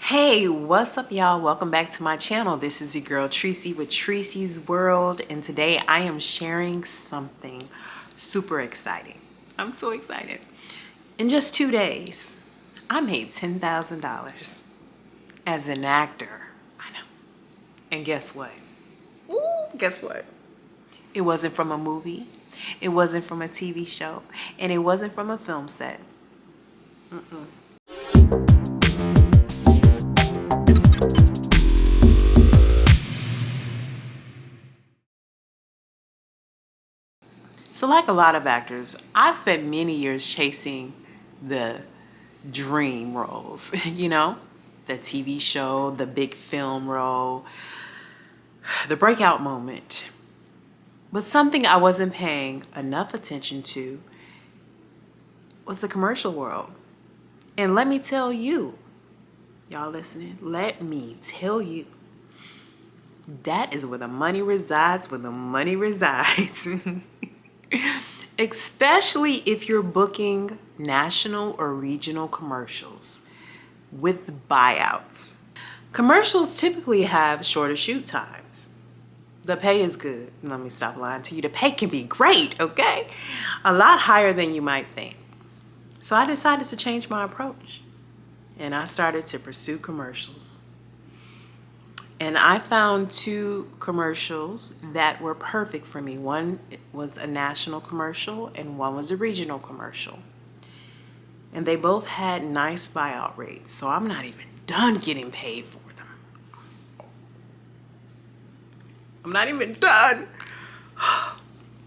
Hey, what's up y'all? Welcome back to my channel. This is your girl Tresey with Treseys World, and today I am sharing something super exciting. I'm so excited. In just 2 days, I made $10,000 as an actor. I know. And guess what? Guess what? It wasn't from a movie. It wasn't from a TV show, and it wasn't from a film set. So like a lot of actors, I've spent many years chasing the dream roles, the TV show, the big film role, the breakout moment. But something I wasn't paying enough attention to was the commercial world. And let me tell you, y'all listening, let me tell you, that is where the money resides, Especially if you're booking national or regional commercials with buyouts. Commercials typically have shorter shoot times. The pay is good. Let me stop lying to you. The pay can be great, okay? A lot higher than you might think. So I decided to change my approach, and I started to pursue commercials. And I found 2 commercials that were perfect for me. One was a national commercial and one was a regional commercial. And they both had nice buyout rates, so I'm not even done getting paid for them. I'm not even done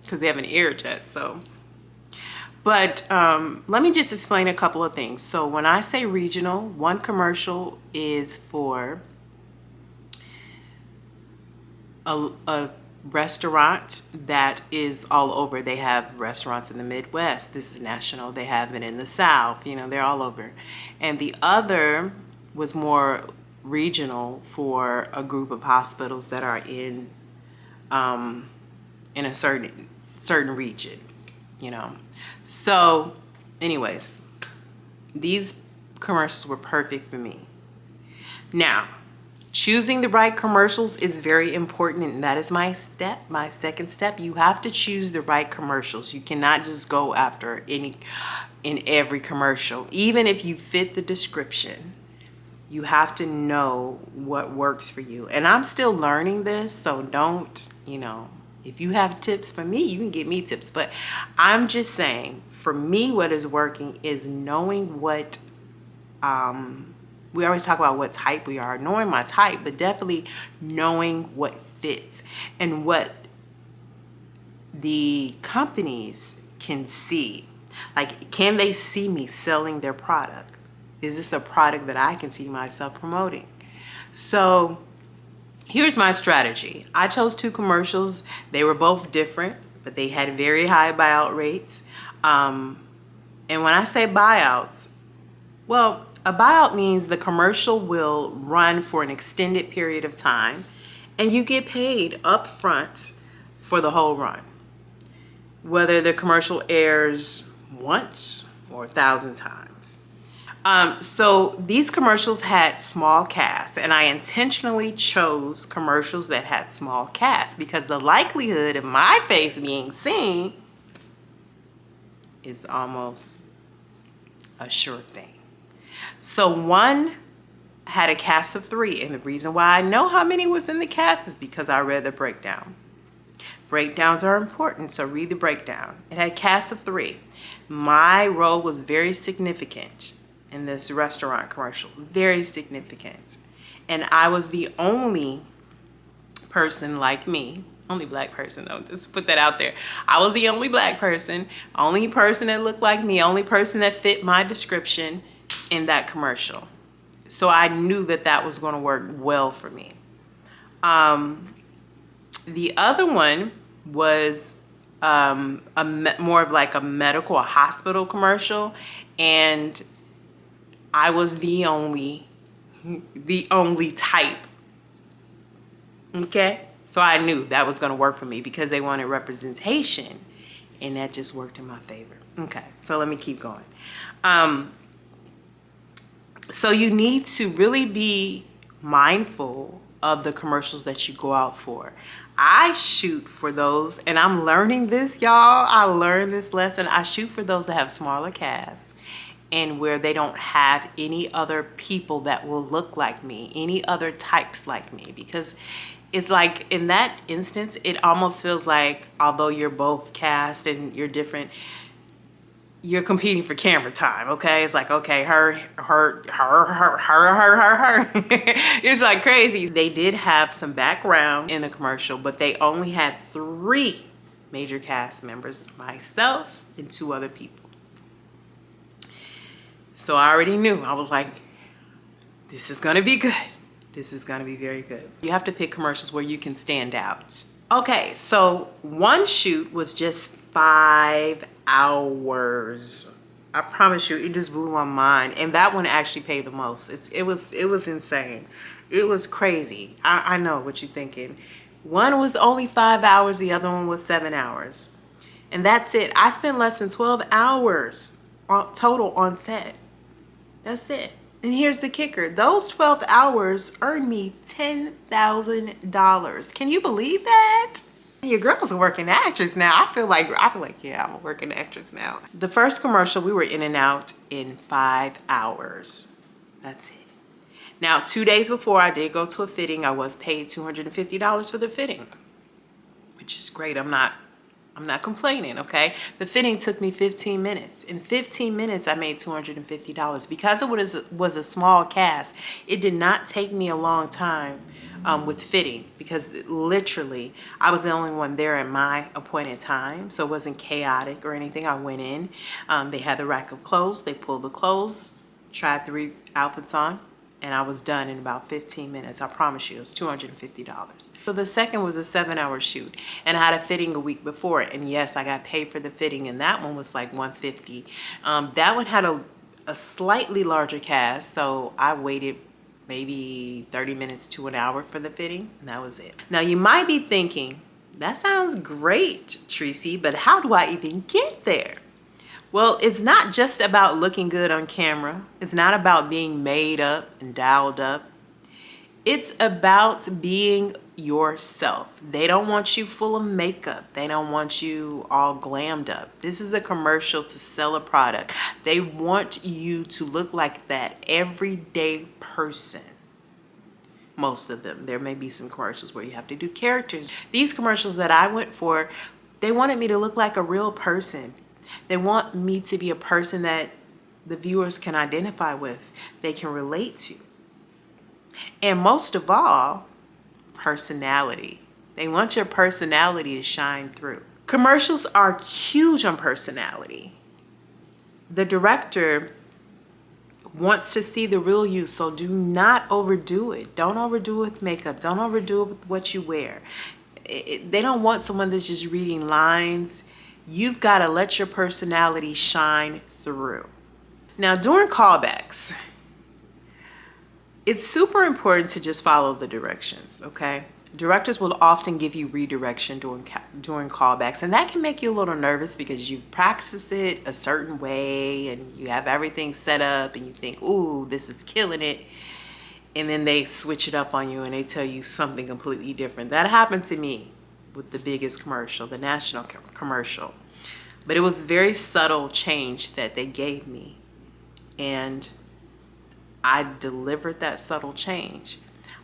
because they have an air jet, so. But let me just explain a couple of things. So when I say regional, one commercial is for a restaurant that is all over. They have restaurants in the Midwest. This is national. They have it in the South. They're all over. And the other was more regional for a group of hospitals that are in a certain region. So, anyways, these commercials were perfect for me. Now, choosing the right commercials is very important, and that is my second step. You have to choose the right commercials. You cannot just go after in every commercial. Even if you fit the description, you have to know what works for you. And I'm still learning this, so don't, if you have tips for me, you can give me tips. But I'm just saying, for me, what is working is knowing what, we always talk about what type we are, knowing my type, but definitely knowing what fits and what the companies can see. Like, can they see me selling their product? Is this a product that I can see myself promoting? So here's my strategy. I chose 2 commercials. They were both different, but they had very high buyout rates. And when I say buyouts, well, a buyout means the commercial will run for an extended period of time and you get paid up front for the whole run, whether the commercial airs once or 1,000 times. So these commercials had small casts, and I intentionally chose commercials that had small casts because the likelihood of my face being seen is almost a sure thing. So one had a cast of 3, and the reason why I know how many was in the cast is because I read the breakdown. Breakdowns are important, so read the breakdown. It had a cast of 3. My role was very significant in this restaurant commercial, very significant. And I was the only person like me, only black person though, just put that out there. I was the only black person, only person that looked like me, only person that fit my description in that commercial. So I knew that that was going to work well for me. The other one was more of like a medical, a hospital commercial, and I was the only type. Okay? So I knew that was going to work for me because they wanted representation, and that just worked in my favor. Okay, so let me keep going. So you need to really be mindful of the commercials that you go out for. I shoot for those, and I'm learning this, y'all. I learned this lesson. I shoot for those that have smaller casts and where they don't have any other people that will look like me, any other types like me, because it's like in that instance, it almost feels like although you're both cast and you're different, you're competing for camera time, okay? It's like, okay, her. It's like crazy. They did have some background in the commercial, but they only had 3 major cast members, myself and 2 other people. So I already knew. I was like, this is gonna be good. This is gonna be very good. You have to pick commercials where you can stand out. Okay, so one shoot was just 5 hours. I promise you, it just blew my mind. And that one actually paid the most. It was insane. It was crazy. I know what you're thinking. One was only 5 hours, the other one was 7 hours. And that's it. I spent less than 12 hours total on set. That's it. And here's the kicker. Those 12 hours earned me $10,000. Can you believe that? Your girl's a working actress now. I feel like, yeah, I'm a working actress now. The first commercial, we were in and out in 5 hours. That's it. Now, 2 days before I did go to a fitting, I was paid $250 for the fitting, which is great. I'm not complaining, okay? The fitting took me 15 minutes. In 15 minutes, I made $250. Because it was a small cast, it did not take me a long time with fitting, because literally I was the only one there at my appointed time, so it wasn't chaotic or anything. I went in, they had the rack of clothes, they pulled the clothes, tried 3 outfits on, and I was done in about 15 minutes. I promise you, it was $250. So the second was a 7-hour shoot, and I had a fitting a week before it, and yes, I got paid for the fitting, and that one was like $150. That one had a slightly larger cast, so I waited maybe 30 minutes to an hour for the fitting, and that was it. Now you might be thinking, that sounds great, Tresey, but how do I even get there? Well, it's not just about looking good on camera. It's not about being made up and dialed up. It's about being yourself. They don't want you full of makeup. They don't want you all glammed up. This is a commercial to sell a product. They want you to look like that everyday person. Most of them. There may be some commercials where you have to do characters. These commercials that I went for, they wanted me to look like a real person. They want me to be a person that the viewers can identify with, they can relate to. And most of all, personality. They want your personality to shine through. Commercials are huge on personality. The director wants to see the real you, so do not overdo it. Don't overdo it with makeup. Don't overdo it with what you wear. They don't want someone that's just reading lines. You've got to let your personality shine through. Now, during callbacks, it's super important to just follow the directions, okay? Directors will often give you redirection during callbacks, and that can make you a little nervous because you've practiced it a certain way and you have everything set up and you think, ooh, this is killing it. And then they switch it up on you and they tell you something completely different. That happened to me with the biggest commercial, the national commercial. But it was a very subtle change that they gave me. And I delivered that subtle change.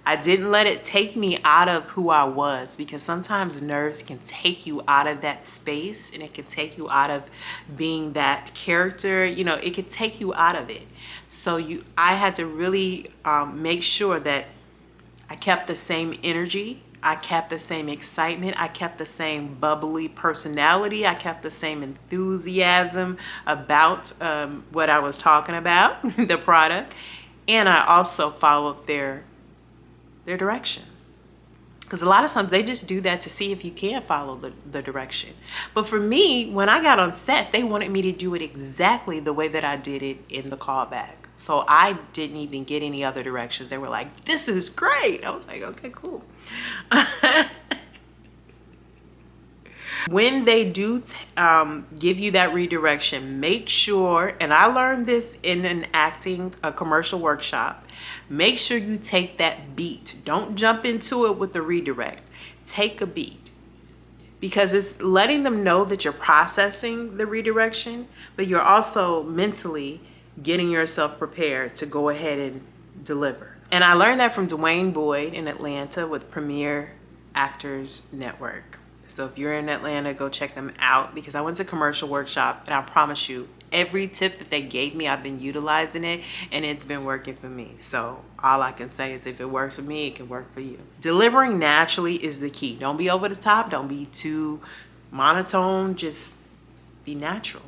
I didn't let it take me out of who I was, because sometimes nerves can take you out of that space and it can take you out of being that character. You know, it could take you out of it. So I had to really make sure that I kept the same energy. I kept the same excitement. I kept the same bubbly personality. I kept the same enthusiasm about what I was talking about, the product. And I also followed their direction. Because a lot of times they just do that to see if you can follow the direction. But for me, when I got on set, they wanted me to do it exactly the way that I did it in the callback. So I didn't even get any other directions. They were like, this is great. I was like, okay, cool. When they do give you that redirection, make sure, and I learned this in a commercial workshop, make sure you take that beat. Don't jump into it with the redirect. Take a beat, because it's letting them know that you're processing the redirection, but you're also mentally getting yourself prepared to go ahead and deliver. And I learned that from Dwayne Boyd in Atlanta with Premier Actors Network. So if you're in Atlanta, go check them out, because I went to commercial workshop and I promise you, every tip that they gave me, I've been utilizing it and it's been working for me. So all I can say is if it works for me, it can work for you. Delivering naturally is the key. Don't be over the top. Don't be too monotone. Just be natural.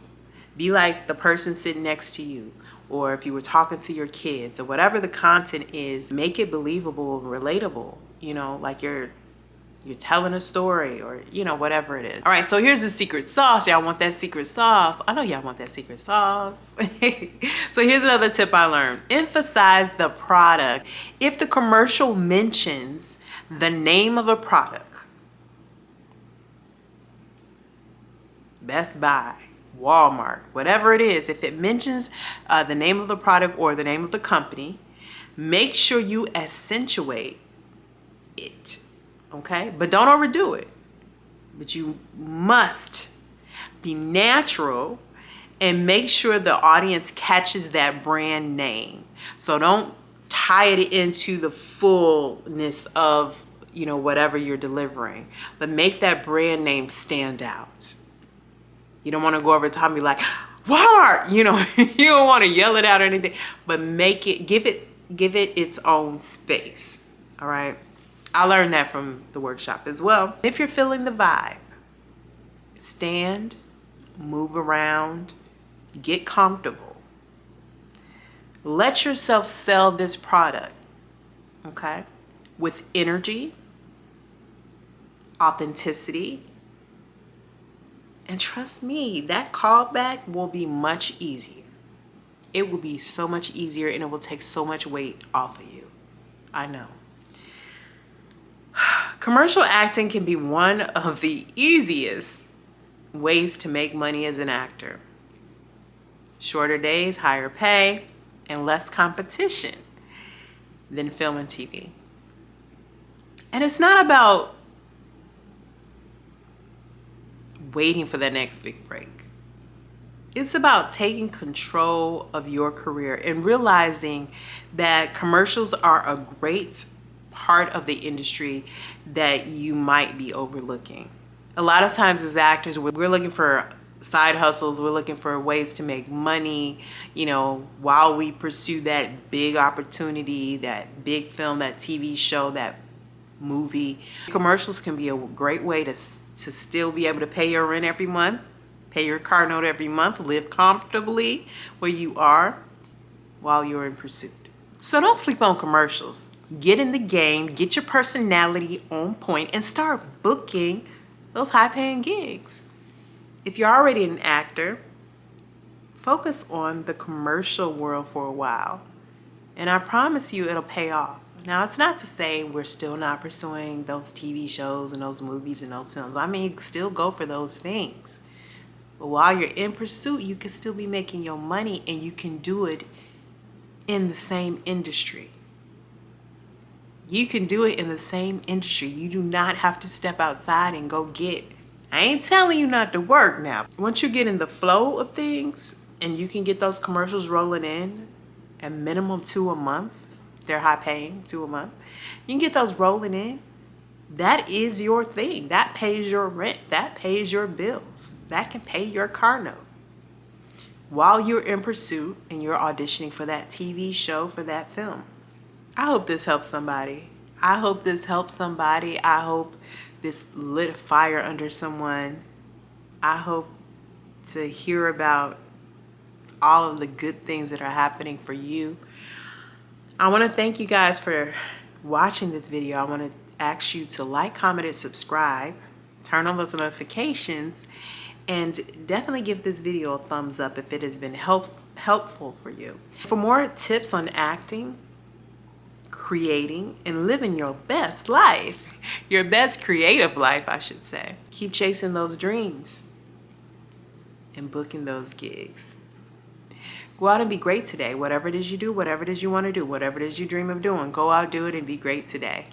Be like the person sitting next to you, or if you were talking to your kids, or whatever the content is, make it believable and relatable. You know, like you're telling a story, or you know, whatever it is. All right, so here's the secret sauce. Y'all want that secret sauce? I know y'all want that secret sauce. So here's another tip I learned. Emphasize the product. If the commercial mentions the name of a product, Best Buy, Walmart, whatever it is, if it mentions the name of the product or the name of the company, make sure you accentuate it. Okay, but don't overdo it. But you must be natural and make sure the audience catches that brand name. So don't tie it into the fullness of, you know, whatever you're delivering, but make that brand name stand out. You don't want to go over the top and be like, Walmart, you know, you don't want to yell it out or anything, but make it, give it its own space. All right. I learned that from the workshop as well. If you're feeling the vibe, stand, move around, get comfortable. Let yourself sell this product, okay? With energy, authenticity, and trust me, that callback will be much easier. It will be so much easier and it will take so much weight off of you. I know. Commercial acting can be one of the easiest ways to make money as an actor. Shorter days, higher pay, and less competition than film and TV. And it's not about waiting for the next big break. It's about taking control of your career and realizing that commercials are a great part of the industry that you might be overlooking. A lot of times as actors, we're looking for side hustles, we're looking for ways to make money, you know, while we pursue that big opportunity, that big film, that TV show, that movie. Commercials can be a great way to still be able to pay your rent every month, pay your car note every month, live comfortably where you are while you're in pursuit. So don't sleep on commercials. Get in the game, get your personality on point, and start booking those high-paying gigs. If you're already an actor, focus on the commercial world for a while, and I promise you it'll pay off. Now, it's not to say we're still not pursuing those TV shows and those movies and those films. I mean, still go for those things. But while you're in pursuit, you can still be making your money, and you can do it in the same industry. You can do it in the same industry. You do not have to step outside and go get. I ain't telling you not to work now. Once you get in the flow of things and you can get those commercials rolling in at minimum 2 a month, they're high paying, 2 a month. You can get those rolling in. That is your thing. That pays your rent. That pays your bills. That can pay your car note. While you're in pursuit and you're auditioning for that TV show, for that film. I hope this helps somebody. I hope this helps somebody. I hope this lit a fire under someone. I hope to hear about all of the good things that are happening for you. I want to thank you guys for watching this video. I want to ask you to like, comment, and subscribe. Turn on those notifications. And definitely give this video a thumbs up if it has been helpful for you. For more tips on acting, creating, and living your best life, your best creative life, I should say, Keep chasing those dreams and booking those gigs. Go out and be great today. Whatever it is you do, whatever it is you want to do, whatever it is you dream of doing, go out, do it, and be great today.